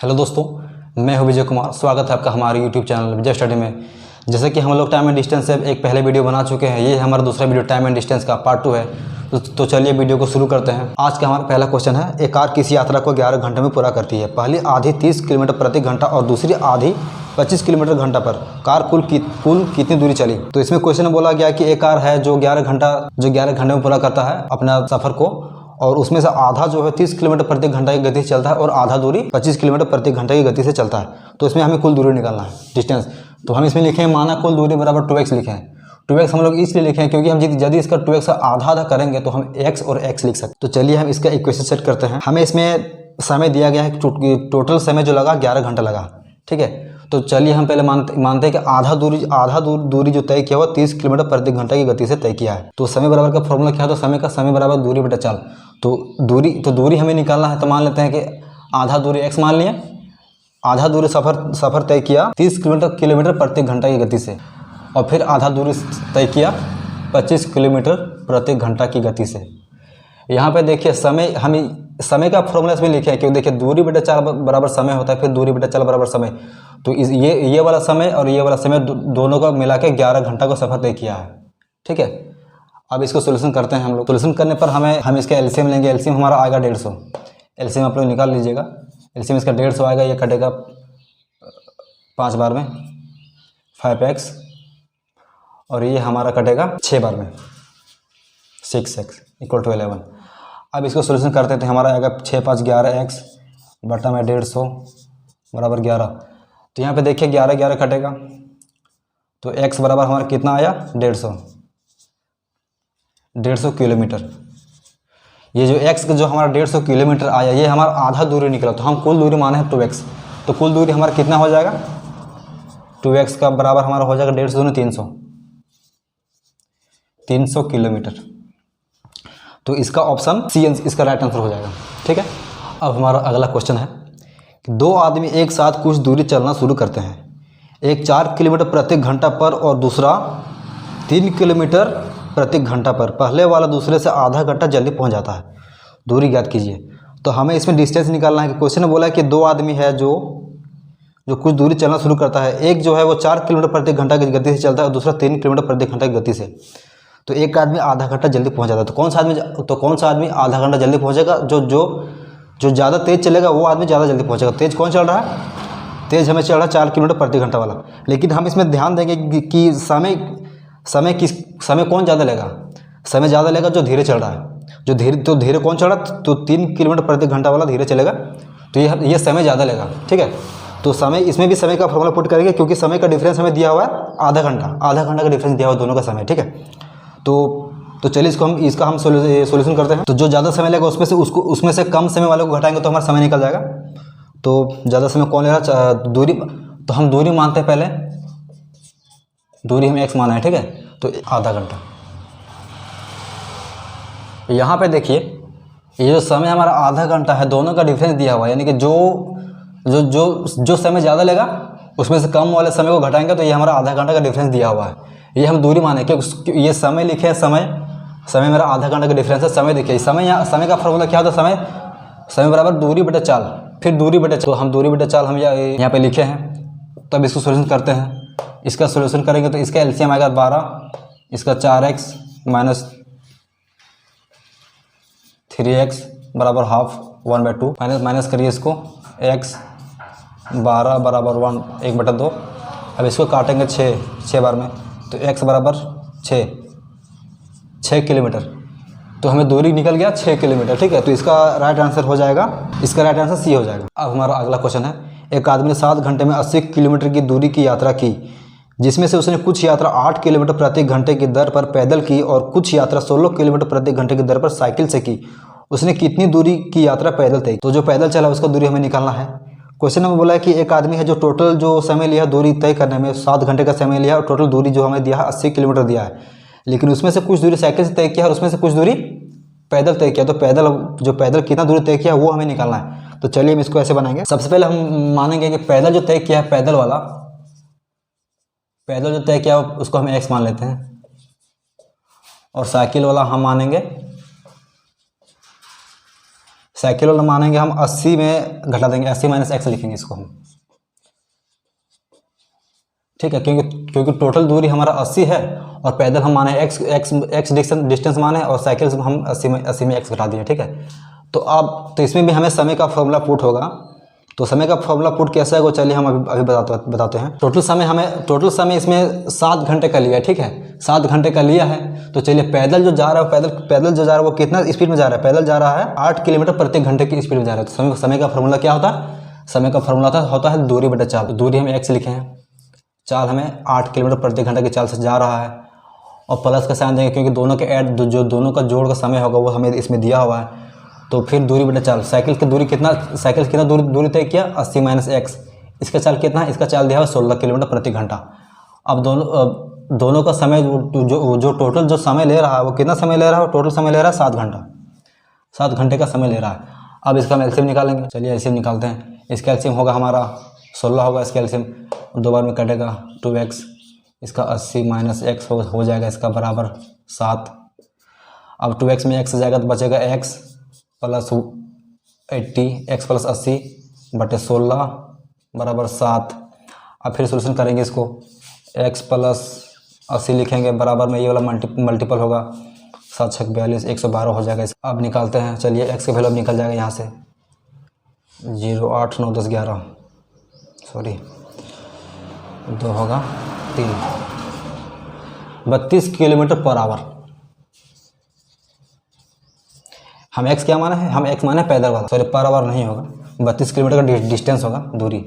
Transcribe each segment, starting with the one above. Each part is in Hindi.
हेलो दोस्तों, मैं हूं विजय कुमार। स्वागत है आपका हमारे यूट्यूब चैनल विजय स्टडी में। जैसे कि हम लोग टाइम एंड डिस्टेंस से एक पहले वीडियो बना चुके हैं, ये हमारा दूसरा वीडियो टाइम एंड डिस्टेंस का पार्ट 2 है। तो चलिए वीडियो को शुरू करते हैं। आज का हमारा पहला क्वेश्चन है, एक कार किसी यात्रा को 11 घंटे में पूरा करती है। पहली आधी 30 किलोमीटर प्रति घंटा और दूसरी आधी 25 किलोमीटर घंटा पर कार कुल कितनी दूरी चली। तो इसमें क्वेश्चन में बोला गया कि एक कार है जो 11 घंटे में पूरा करता है अपना सफ़र को, और उसमें से आधा जो है 30 किलोमीटर प्रति घंटा की गति से चलता है और आधा दूरी 25 किलोमीटर प्रति घंटा की गति से चलता है। तो इसमें हमें कुल दूरी निकालना है, डिस्टेंस। तो हम इसमें लिखें माना कुल दूरी बराबर 2x लिखें। 2x हम लोग इसलिए लिखें क्योंकि हम यदि इसका 2x का आधा करेंगे तो हम x और x लिख सकते। तो चलिए हम इसका इक्वेशन सेट करते हैं। हमें इसमें समय दिया गया है, टोटल समय जो लगा 11 घंटा लगा, ठीक है। तो चलिए हम पहले मानते हैं कि आधा दूरी जो तय किया हुआ 30 किलोमीटर प्रति घंटा की गति से तय किया है। तो समय बराबर का फॉर्मूला क्या है, तो समय बराबर दूरी बटा चाल। तो दूरी हमें निकालना है। तो मान लेते हैं कि आधा दूरी x मान लिया, आधा दूरी सफ़र तय किया 30 किलोमीटर प्रति घंटा की गति से, और फिर आधा दूरी तय किया 25 किलोमीटर प्रति घंटा की गति से। यहाँ पे देखिए समय का फॉर्मूला इसमें लिखे है, क्योंकि देखिए दूरी बटा चाल बराबर समय होता है, फिर दूरी बटा चाल बराबर समय। तो ये वाला समय और ये वाला समय दोनों का मिला के 11 घंटा का सफ़र तय किया है, ठीक है। अब इसको सोल्यूशन करते हैं हम लोग। सोल्यूशन करने पर हम इसका एलसीएम लेंगे। एलसीएम हमारा आएगा 150। एलसीएम आप लोग निकाल लीजिएगा। एलसीएम इसका 150 आएगा, ये कटेगा 5 बार में 5x, और ये हमारा कटेगा 6 बार में 6x = 11। अब इसको सोल्यूशन करते थे, हमारा आएगा 6 5 11x बटा में 150 बराबर 11। तो यहाँ पे देखिए 11 कटेगा, तो x बराबर हमारा कितना आया 150 किलोमीटर। ये जो x जो हमारा 150 किलोमीटर आया, ये हमारा आधा दूरी निकला। तो हम कुल दूरी माने हैं 2x। तो कुल दूरी हमारा कितना हो जाएगा, 2x का बराबर हमारा हो जाएगा 150 दूनी 300 किलोमीटर। तो इसका ऑप्शन सी इसका राइट आंसर हो जाएगा, ठीक है। अब हमारा अगला क्वेश्चन है कि दो आदमी एक साथ कुछ दूरी चलना शुरू करते हैं। एक 4 किलोमीटर प्रति घंटा पर और दूसरा 3 किलोमीटर प्रति घंटा पर। पहले वाला दूसरे से आधा घंटा जल्दी पहुंच जाता है। दूरी ज्ञात कीजिए। तो हमें इसमें डिस्टेंस निकालना है कि क्वेश्चन में बोला है कि दो आदमी है जो कुछ दूरी चलना शुरू करता है। एक जो है वो 4 किलोमीटर प्रति घंटा की गति से चलता है और दूसरा 3 किलोमीटर प्रति घंटा की गति से। तो एक आदमी आधा घंटा जल्दी पहुंच जाता है। तो कौन सा आदमी आधा घंटा जल्दी पहुंचेगा? जो ज़्यादा तेज़ चलेगा वो आदमी ज़्यादा जल्दी पहुंचेगा। तेज़ कौन चल रहा है? तेज़ हमें चल रहा है 4 किलोमीटर प्रति घंटा वाला। लेकिन हम इसमें ध्यान देंगे कि समय कौन ज़्यादा लेगा? समय ज़्यादा लेगा जो धीरे चल रहा है। धीरे कौन चल रहा है? तो 3 किलोमीटर प्रति घंटा वाला धीरे चलेगा, तो ये समय ज़्यादा लेगा, ठीक है। तो इसमें भी समय का फॉर्मूला पुट करेंगे, क्योंकि समय का डिफरेंस हमें दिया हुआ है आधा घंटा का डिफरेंस दिया हुआ है दोनों का समय, ठीक है। तो चलिए इसका हम सोल्यूशन करते हैं। तो जो ज़्यादा समय लेगा उसमें से कम समय वाले को घटाएंगे तो हमारा समय निकल जाएगा। तो ज़्यादा समय कौन लेगा? दूरी। तो हम दूरी मानते हैं पहले, दूरी हम x माना है, ठीक है। तो आधा घंटा। यहाँ पे देखिए ये जो समय हमारा आधा घंटा है, दोनों का डिफरेंस दिया हुआ है, यानी कि जो समय ज़्यादा लेगा उसमें से कम वाले समय को घटाएंगे तो ये हमारा आधा घंटा का डिफरेंस दिया हुआ है। ये हम दूरी माने, क्योंकि ये समय लिखे हैं, समय मेरा आधा घंटा का डिफरेंस है। समय देखिए, समय का फॉर्मूला क्या होता है? समय बराबर दूरी बटा चाल, फिर दूरी बटा। तो हम दूरी बटा चाल हम यहाँ पे लिखे हैं। तब इसको सोल्यूशन करते हैं। इसका सोल्यूशन करेंगे तो इसका एलसीएम आएगा 12, इसका 4x माइनस 3x बराबर हाफ 1/2। माइनस करिए इसको, x 12 बराबर 1/2। अब इसको काटेंगे 6 बार में, तो x बराबर 6 किलोमीटर। तो हमें दूरी निकल गया 6 किलोमीटर, ठीक है। तो इसका राइट आंसर हो जाएगा, इसका राइट आंसर सी हो जाएगा। अब हमारा अगला क्वेश्चन है, एक आदमी ने 7 घंटे में 80 किलोमीटर की दूरी की यात्रा की, जिसमें से उसने कुछ यात्रा 8 किलोमीटर प्रति घंटे की दर पर पैदल की और कुछ यात्रा 16 किलोमीटर प्रति घंटे की दर पर साइकिल से की। उसने कितनी दूरी की यात्रा पैदल तय की? तो जो पैदल चला उसका दूरी हमें निकालना है। क्वेश्चन में बोला है कि एक आदमी है जो टोटल जो समय लिया दूरी तय करने में 7 घंटे का समय लिया, और टोटल दूरी जो हमें दिया है 80 किलोमीटर दिया है, लेकिन उसमें से कुछ दूरी साइकिल से तय किया और उसमें से कुछ दूरी पैदल तय किया। तो पैदल कितना दूरी तय किया वो हमें निकालना है। तो चलिए हम इसको ऐसे बनाएंगे। सबसे पहले हम मानेंगे कि पैदल जो तय किया है, पैदल जो तय किया उसको हम x मान लेते हैं, और साइकिल वाला हम मानेंगे साइकिल वाला मानेंगे हम 80 में घटा देंगे, 80 माइनस एक्स लिखेंगे इसको हम, ठीक है, क्योंकि टोटल दूरी हमारा 80 है और पैदल हम माने एक्स डिस्टेंस माने और साइकिल से हम 80 में एक्स घटा दिए, ठीक है। तो इसमें भी हमें समय का फॉर्मूला पुट होगा। तो समय का फॉर्मूला पुट कैसा है वो चलिए हम अभी बताते हैं। टोटल समय इसमें 7 घंटे का लिया है, ठीक है, 7 घंटे का लिया है। तो चलिए पैदल जो जा रहा है वो कितना स्पीड में जा रहा है, पैदल जा रहा है 8 किलोमीटर प्रति घंटे की स्पीड में जा रहा है। तो समय का फॉर्मूला क्या होता है, समय का फॉर्मूला होता है दूरी बटा चाल। दूरी हम एक्स लिखे हैं, चाल हमें 8 किलोमीटर प्रति घंटे की चाल से जा रहा है और प्लस का साइन देंगे क्योंकि दोनों के ऐड जो दोनों का जोड़ का समय होगा वो हमें इसमें दिया हुआ है। तो फिर दूरी बटा चाल, साइकिल की कितना दूरी तय किया 80 माइनस एक्स, इसका चाल कितना है, इसका चाल दिया हुआ 16 किलोमीटर प्रति घंटा। अब दोनों का समय जो टोटल जो समय ले रहा है वो कितना समय ले रहा है, टोटल समय ले रहा है 7 घंटा, 7 घंटे का समय ले रहा है। अब इसका हम एलसीएम निकालेंगे, चलिए एलसीएम निकालते हैं। इसका एलसीएम होगा हमारा 16 होगा, इसका एलसीएम 2 बार में कटेगा 2x, इसका 80 माइनस एक्स हो जाएगा इसका बराबर 7। अब 2x में x जाएगा तो बचेगा x प्लस 80, x प्लस 80 बटे 16 बराबर 7। अब फिर सोल्यूशन करेंगे इसको, x प्लस 80 लिखेंगे बराबर में ये वाला मल्टीपल होगा, 7 छक 42 112 हो जाएगा। अब निकालते हैं, चलिए x का वैल्यू अब निकल जाएगा यहाँ से 0 8 9 10 11 सॉरी 2 होगा 3 32 किलोमीटर पर आवर। हम x क्या माना है, हम x माने पैदल वाला, सॉरी पर आवर नहीं होगा, 32 किलोमीटर का डिस्टेंस होगा दूरी,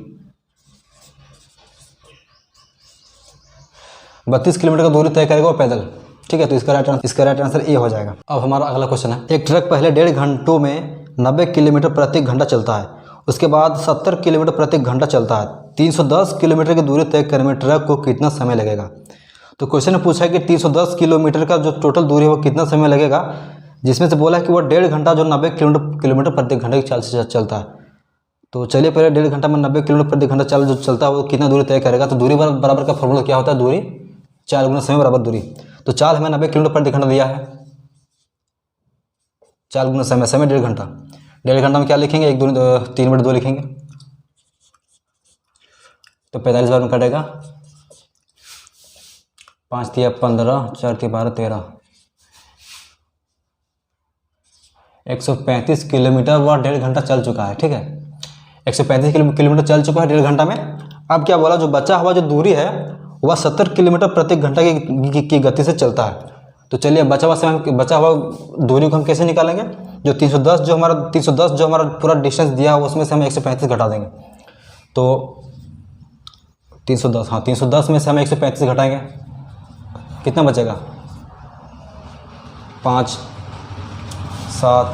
32 किलोमीटर का दूरी तय करेगा वो पैदल, ठीक है। तो इसका राइट आंसर ए हो जाएगा। अब हमारा अगला क्वेश्चन है, एक ट्रक पहले 1.5 घंटों में 90 किलोमीटर प्रति घंटा चलता है, उसके बाद 70 किलोमीटर प्रति घंटा चलता है, 310 किलोमीटर की दूरी तय करने में ट्रक को कितना समय लगेगा। तो क्वेश्चन ने पूछा है कि 310 किलोमीटर का जो टोटल दूरी है वो कितना समय लगेगा, जिसमें से बोला है कि वो 1.5 घंटा जो 90 किलोमीटर प्रति घंटे की चाल से चलता है। तो चलिए पहले 1.5 घंटा में 90 किलोमीटर प्रति घंटा चाल जो चलता है वो कितना दूरी तय करेगा। तो दूरी बराबर का फॉर्मूला क्या होता है, दूरी चाल गुना समय बराबर दूरी। तो चाल हमें 90 किलोमीटर प्रति घंटा दिया है, चाल गुना समय, समय 1.5 घंटा, 1.5 घंटा में क्या लिखेंगे 3/2 लिखेंगे, तो 45 बार में कटेगा, 5 तिया 15 4 तिया 12 13 135 किलोमीटर वह 1.5 घंटा चल चुका है, ठीक है। 135 किलोमीटर चल चुका है 1.5 घंटा में। अब क्या बोला, जो बचा हुआ जो दूरी है वह 70 किलोमीटर प्रति घंटा की गति से चलता है। तो चलिए बचा हुआ दूरी को हम कैसे निकालेंगे, जो 310 जो हमारा पूरा डिस्टेंस दिया है उसमें से हम 135 घटा देंगे। तो 310, हाँ 310 में से हम 135 घटाएंगे, कितना बचेगा 5 7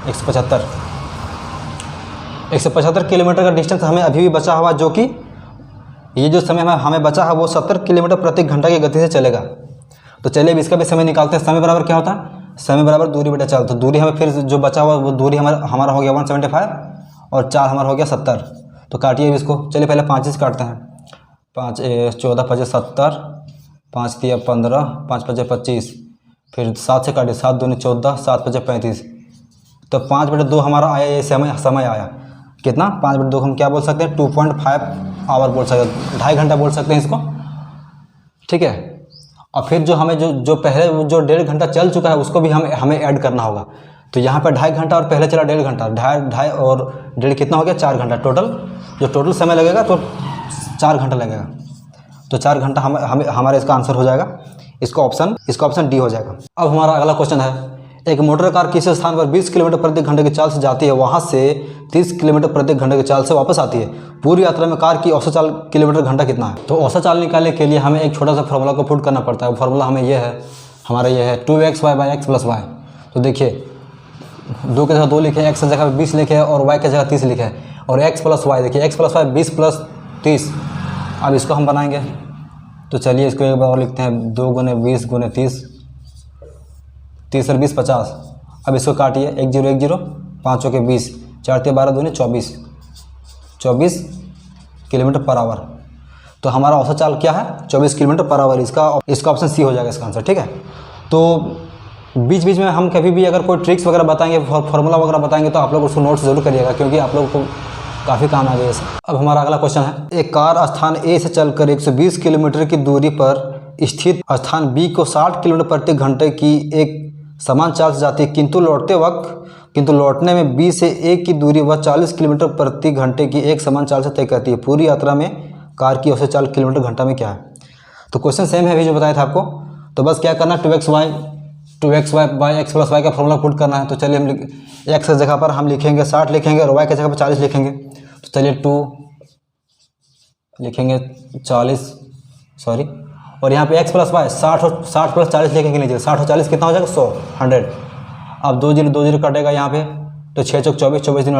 175 किलोमीटर का डिस्टेंस हमें अभी भी बचा हुआ, जो कि ये जो समय हमें बचा है वो 70 किलोमीटर प्रति घंटा की गति से चलेगा। तो चलिए अब इसका भी समय निकालते हैं। समय बराबर क्या होता है, समय बराबर दूरी बटा चाल। तो दूरी हमें फिर जो बचा हुआ वो दूरी हमारा हो गया 175 और चाल हमारा हो गया 70। तो काटिए इसको, चलिए पहले 5 से काटते हैं, 5 14 5 70, 5 3 15, 5 5 25, फिर 7 से काटिए, 7 2 14, 7 5 35। तो 5/2 हमारा आया, ये समय आया कितना, 5/2 हम क्या बोल सकते हैं 2.5 आवर बोल सकते हैं, 2.5 घंटा बोल सकते हैं इसको, ठीक है। और फिर जो हमें जो पहले जो 1.5 घंटा चल चुका है उसको भी हमें ऐड करना होगा। तो यहाँ पर 2.5 घंटा और पहले चला 1.5 घंटा, 2.5 और 1.5 कितना हो गया 4 घंटा, टोटल समय लगेगा तो 4 घंटा लगेगा। तो 4 घंटा हमारा इसका आंसर हो जाएगा, इसका ऑप्शन डी हो जाएगा। अब हमारा अगला क्वेश्चन है, एक मोटर कार किसी स्थान पर 20 किलोमीटर प्रति घंटे की चाल से जाती है, वहां से 30 किलोमीटर प्रति घंटे की चाल से वापस आती है। पूरी यात्रा में कार की औसत चाल किलोमीटर घंटा कितना है। तो औसत चाल निकालने के लिए हमें एक छोटा सा फार्मूला को पुट करना पड़ता है। वो फार्मूला हमें ये है, हमारा ये है 2xy/x + y। तो देखिए 2 की जगह 2 लिखे, x की जगह 20 लिखे और y की जगह 30 लिखे है, और x + y देखिए, x + y 20 + 30। अब इसको हम बनाएंगे, तो चलिए इसको एक बार और लिखते हैं, 2 × 20 × 30, 30 और 20 50। अब इसको काटिए, 1 0 1 0, 5 के 20, 4 3 12 2 24 किलोमीटर पर आवर। तो हमारा औसत चाल क्या है 24 किलोमीटर पर आवर। इसका ऑप्शन सी हो जाएगा इसका आंसर, ठीक है। तो बीच बीच में हम कभी भी अगर कोई ट्रिक्स वगैरह बताएंगे, फार्मूला वगैरह बताएंगे, तो आप लोग उसको नोट्स जरूर करिएगा, क्योंकि आप लोगों को काफ़ी काम आ गया इसे। अब हमारा अगला क्वेश्चन है, एक कार स्थान ए से चलकर 120 किलोमीटर की दूरी पर स्थित स्थान बी को 60 किलोमीटर प्रति घंटे की एक समान चाल से जाती है, किंतु लौटने में बी से ए की दूरी वह 40 किलोमीटर प्रति घंटे की एक समान चाल से तय करती है। पूरी यात्रा में कार की औसत चाल किलोमीटर घंटा में क्या है? तो क्वेश्चन सेम है अभी जो बताया था आपको। तो बस क्या करना है, 2xy by x plus y का फॉर्मूला पुट करना है। तो चलिए हम x की जगह पर हम लिखेंगे 60 लिखेंगे और y की जगह पर 40 लिखेंगे। तो चलिए 2 लिखेंगे 40 सॉरी, और यहाँ पे x प्लस वाई 60 प्लस 40 लिखेंगे नीचे। 60 और 40 कितना हो जाएगा? 100। अब 2 0 कटेगा यहाँ पे, तो 6 चौक 24, 24 दिन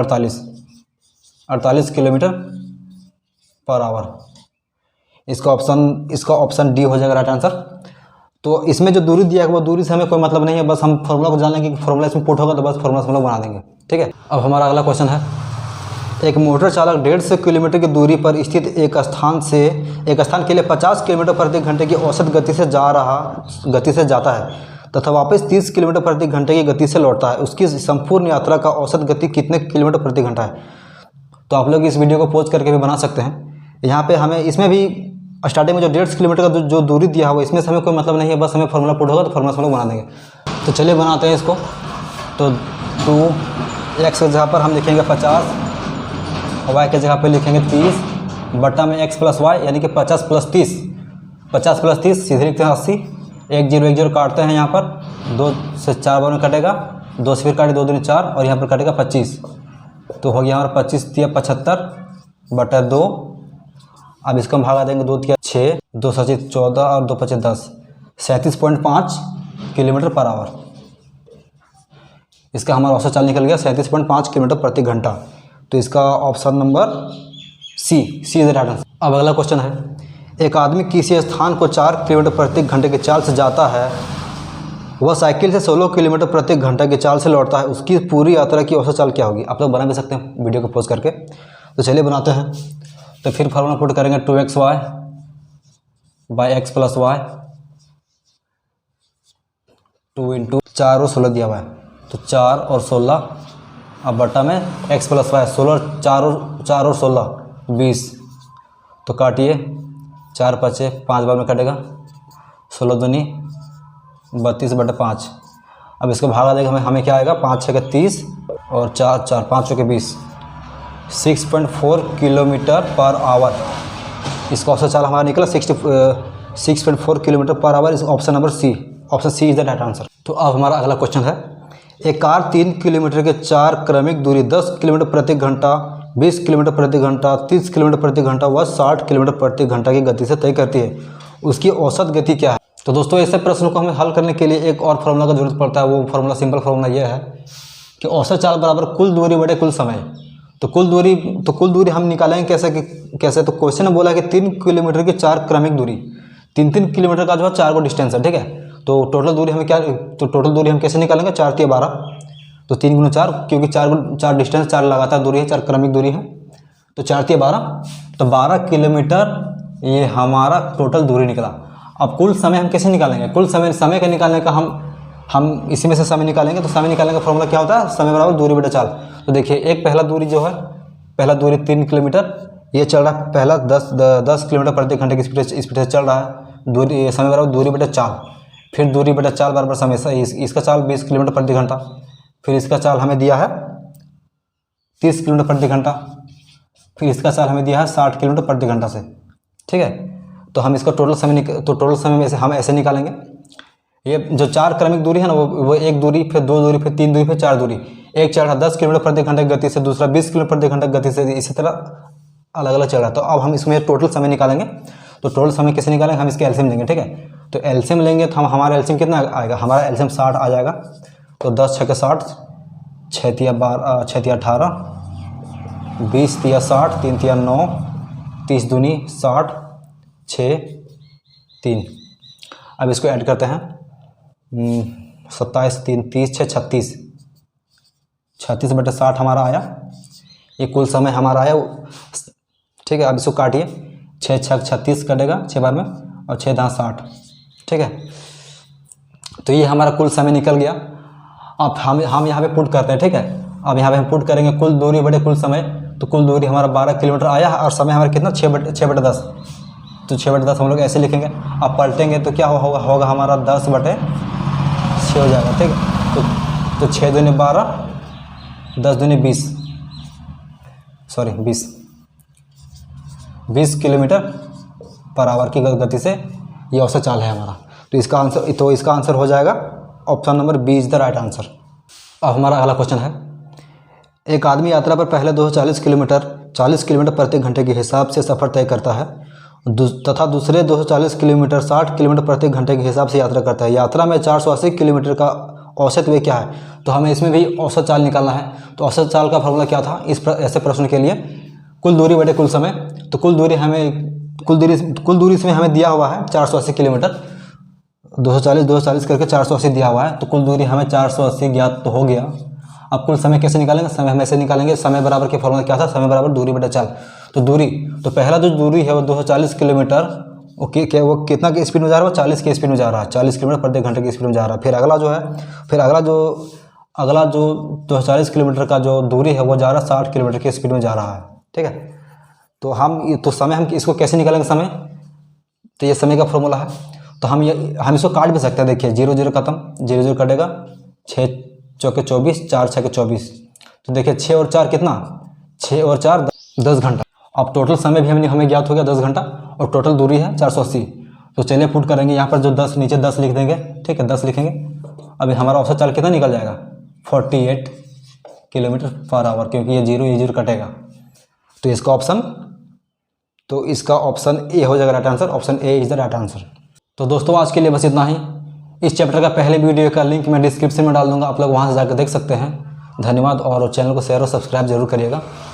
48 किलोमीटर पर आवर। इसका ऑप्शन डी हो जाएगा राइट आंसर। तो इसमें जो दूरी दिया है वो दूरी से हमें कोई मतलब नहीं है, बस हम फॉर्मूला को जान लेंगे कि फॉर्मूला इसमें पुट होगा, तो बस फॉर्मूला हम लोग बना देंगे। ठीक है। अब हमारा अगला क्वेश्चन है, एक मोटर चालक 150 किलोमीटर की दूरी पर स्थित एक स्थान के लिए 50 किलोमीटर प्रति घंटे की औसत गति से जाता है तथा वापस 30 किलोमीटर प्रति घंटे की गति से लौटता है। उसकी संपूर्ण यात्रा का औसत गति कितने किलोमीटर प्रति घंटा है? तो आप लोग इस वीडियो को पॉज करके भी बना सकते हैं। यहाँ पे हमें इसमें भी स्टार्टिंग में जो 150 किलोमीटर का जो दूरी दिया हुआ इसमें से हमें कोई मतलब नहीं है, बस हमें फॉर्मूला पुट होगा तो फॉर्मूला हम लोग बना देंगे। तो चलिए बनाते हैं इसको। तो 2x की जगह पर हम लिखेंगे 50 और y की जगह पर लिखेंगे 30 बटा में x प्लस वाई, यानी कि 50 प्लस 30 सीधे लिखते हैं 80। 1 0 काटते हैं, यहाँ पर 2 से 4 बार में कटेगा, 2 से फिर काटे 2 दूनी 4 और यहाँ पर कटेगा 25। तो हो गया हमारा 25 तिया 75 बटा 2। अब इसको हम भागा देंगे, 2 तिया 6, 2 7 14 और 2 5 10, 37.5 किलोमीटर पर आवर। इसका हमारा औसत चाल निकल गया 37.5 किलोमीटर प्रति घंटा। तो इसका option number C is the right answer. अब अगला क्वेश्चन है, एक आदमी किसी स्थान को 4 किलोमीटर प्रति घंटे की चाल से जाता है, वह साइकिल से 16 किलोमीटर प्रति घंटे की चाल से लौटता है, उसकी पूरी यात्रा की औसत चाल क्या होगी? आप लोग बना भी सकते हैं वीडियो को पॉज करके। तो चलिए बनाते हैं। तो फिर फॉर्मूला पुट करेंगे 2xy by x plus y, 2 into 4 और 16 दिया हुआ है, तो 4 और 16, अब बटा में x प्लस वाई, 16 4 और 16 20। तो काटिए, 4 5 5 बार में कटेगा, 16 दूनी 32 बटा 5। अब इसको भागा देगा हमें क्या आएगा? 5 6 के 30 और 4 5 के 20, 6.4 किलोमीटर पर आवर। इसका औसत चाल हमारा निकला 6.4 किलोमीटर पर आवर। इस option number C is the right answer. तो अब हमारा अगला क्वेश्चन है, एक कार 3 किलोमीटर के 4 क्रमिक दूरी 10 किलोमीटर प्रति घंटा, 20 किलोमीटर प्रति घंटा, 30 किलोमीटर प्रति घंटा व 60 किलोमीटर प्रति घंटा की गति से तय करती है, उसकी औसत गति क्या है? तो दोस्तों ऐसे प्रश्नों को हमें हल करने के लिए एक और फार्मूला की जरूरत पड़ता है। वो फार्मूला सिंपल फार्मूला ये है कि औसत चाल बराबर कुल दूरी बटे कुल समय। तो कुल दूरी हम निकालेंगे कैसे? तो क्वेश्चन में बोला है कि 3 किलोमीटर की 4 क्रमिक दूरी, 3 किलोमीटर का जो है 4 को डिस्टेंस है। ठीक है। तो टोटल दूरी हम कैसे निकालेंगे? 4 तिया 12, तो 3 गुना 4, क्योंकि 4 डिस्टेंस, 4 लगातार दूरी है, 4 क्रमिक दूरी है, तो 4 तिया 12, तो 12 किलोमीटर ये हमारा टोटल दूरी निकला। अब कुल समय हम कैसे निकालेंगे? कुल समय का निकालने का हम इसी में से समय निकालेंगे। तो समय निकालने का फॉर्मूला क्या होता है? समय बराबर दूरी बटा चाल। तो देखिए, एक पहला दूरी जो है, पहला दूरी 3 किलोमीटर, ये चल रहा है पहला 10 किलोमीटर प्रति घंटे की स्पीड से चल रहा है। दूरी समय बराबर दूरी बटा चाल, फिर दूरी बटा चाल बराबर समय। इसका चाल 20 किलोमीटर प्रति घंटा, फिर इसका चाल हमें दिया है 30 किलोमीटर प्रति घंटा, फिर इसका चाल हमें दिया है 60 किलोमीटर प्रति घंटा से। ठीक है। तो हम इसका टोटल समय में से हम ऐसे निकालेंगे। ये जो 4 क्रमिक दूरी है ना, वो एक दूरी, फिर 2 दूरी, फिर 3 दूरी, फिर 4 दूरी। एक चल रहा 10 किलोमीटर प्रति घंटे की गति से, दूसरा 20 किलोमीटर प्रति घंटे की गति से, इसी तरह अलग अलग चल रहा है। तो अब हम इसमें टोटल समय निकालेंगे। तो टोटल समय कैसे निकालेंगे? हम इसके एलसीएम लेंगे। ठीक है। तो एलसीएम लेंगे तो हमारा एलसीएम कितना आएगा? हमारा एलसीएम 60 आ जाएगा। तो 10 6 के 60, 6 तिया 12, 6 तिया 18, 20 तिया 60, 3 तिया 9, 30 दूनी 60, 6 3। अब इसको ऐड करते हैं, 27 3 30 6 36, 36 बटे 60 हमारा आया। ये कुल समय हमारा आया। ठीक है। अब इसको काटिए, 6 6 36 कटेगा 6 बार में, और 6 10 60। ठीक है। तो ये हमारा कुल समय निकल गया। अब हम यहाँ पे पुट करते हैं, ठीक है। अब यहाँ पे हम पुट करेंगे कुल दूरी बटे कुल समय, तो कुल दूरी हमारा 12 किलोमीटर आया और समय हमारा कितना 6/10। तो 6/10 हम लोग ऐसे लिखेंगे। अब पलटेंगे तो क्या होगा हमारा 10/6 हो जाएगा, ठीक है। तो 6 दूनी 12, 10 दूनी 20, सॉरी 20 किलोमीटर पर आवर की गति से ये औसत चाल है हमारा। तो इसका आंसर हो जाएगा option number B is the right answer. अब हमारा अगला क्वेश्चन है, एक आदमी यात्रा पर पहले 240 किलोमीटर प्रति घंटे के हिसाब से सफ़र तय करता है तथा दूसरे 240 किलोमीटर 60 किलोमीटर प्रति घंटे के हिसाब से यात्रा करता है। यात्रा में 480 किलोमीटर का औसत वेग क्या है? तो हमें इसमें भी औसत चाल निकालना है। तो औसत चाल का फॉर्मूला क्या था ऐसे प्रश्न के लिए? कुल दूरी बटे कुल समय। तो कुल दूरी इसमें हमें दिया हुआ है 480 किलोमीटर, 240 करके 480 दिया हुआ है। तो कुल दूरी हमें 480 ज्ञात तो हो गया। अब कुल समय कैसे निकालेंगे? समय हम ऐसे निकालेंगे, समय बराबर के फॉर्मूला क्या था? समय बराबर दूरी बटे चाल। तो पहला जो दूरी है वो 240 किलोमीटर, वो कितना की स्पीड में जा रहा है? वो 40 की स्पीड में जा रहा है, 40 किलोमीटर प्रति घंटे की स्पीड में जा रहा है। फिर अगला जो 240 किलोमीटर का जो दूरी है वो जा रहा है 60 किलोमीटर की स्पीड में जा रहा है, ठीक है। तो समय हम इसको कैसे निकालेंगे समय? तो ये समय का फॉर्मूला है। तो हम इसको काट भी सकते हैं। देखिए 0 0 खत्म, 0 0 कटेगा, 6 चौके 24, 4 6 24। तो देखिए 6 और 4 कितना? 6 और 4 10 घंटा। अब टोटल समय भी हमें ज्ञात हो गया 10 घंटा, और टोटल दूरी है 480। तो चलिए पुट करेंगे यहाँ पर जो 10 नीचे 10 लिख देंगे, ठीक है, 10 लिखेंगे। अभी हमारा औसत चाल कितना निकल जाएगा? 48 किलोमीटर पर आवर, क्योंकि ये 0 कटेगा। तो इसका ऑप्शन ए हो जाएगा right answer. Option A is the right answer. तो दोस्तों आज के लिए बस इतना ही। इस चैप्टर का पहले वीडियो का लिंक मैं डिस्क्रिप्शन में डाल दूंगा, आप लोग वहां से जाकर देख सकते हैं। धन्यवाद, और चैनल को शेयर और सब्सक्राइब जरूर करिएगा।